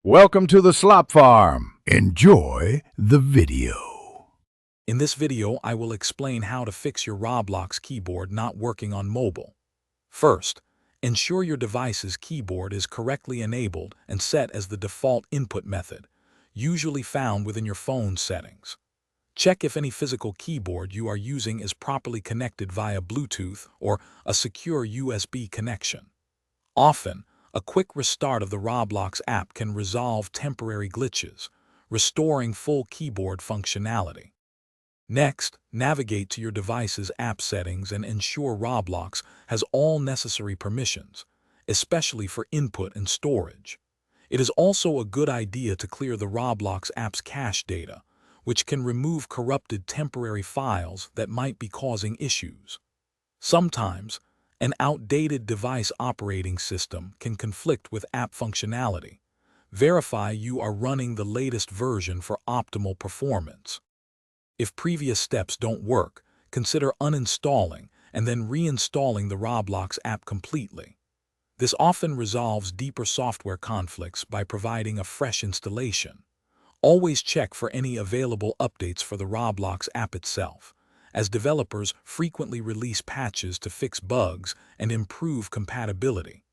Welcome to the Slop Farm. Enjoy the video. In this video, I will explain how to fix your Roblox keyboard not working on mobile. First, ensure your device's keyboard is correctly enabled and set as the default input method, usually found within your phone's settings. Check if any physical keyboard you are using is properly connected via Bluetooth or a secure USB connection. Often, a quick restart of the Roblox app can resolve temporary glitches, restoring full keyboard functionality. Next, navigate to your device's app settings and ensure Roblox has all necessary permissions, especially for input and storage. It is also a good idea to clear the Roblox app's cache data, which can remove corrupted temporary files that might be causing issues. Sometimes, an outdated device operating system can conflict with app functionality. Verify you are running the latest version for optimal performance. If previous steps don't work, consider uninstalling and then reinstalling the Roblox app completely. This often resolves deeper software conflicts by providing a fresh installation. Always check for any available updates for the Roblox app itself, as developers frequently release patches to fix bugs and improve compatibility.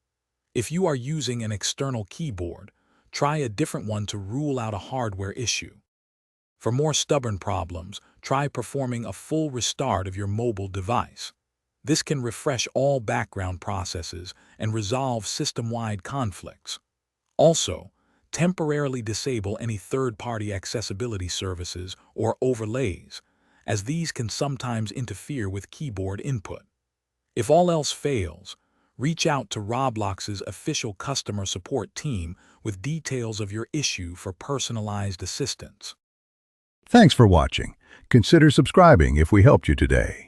If you are using an external keyboard, try a different one to rule out a hardware issue. For more stubborn problems, try performing a full restart of your mobile device. This can refresh all background processes and resolve system-wide conflicts. Also, temporarily disable any third-party accessibility services or overlays, as these can sometimes interfere with keyboard input. If all else fails, reach out to Roblox's official customer support team with details of your issue for personalized assistance. Thanks for watching. Consider subscribing if we helped you today.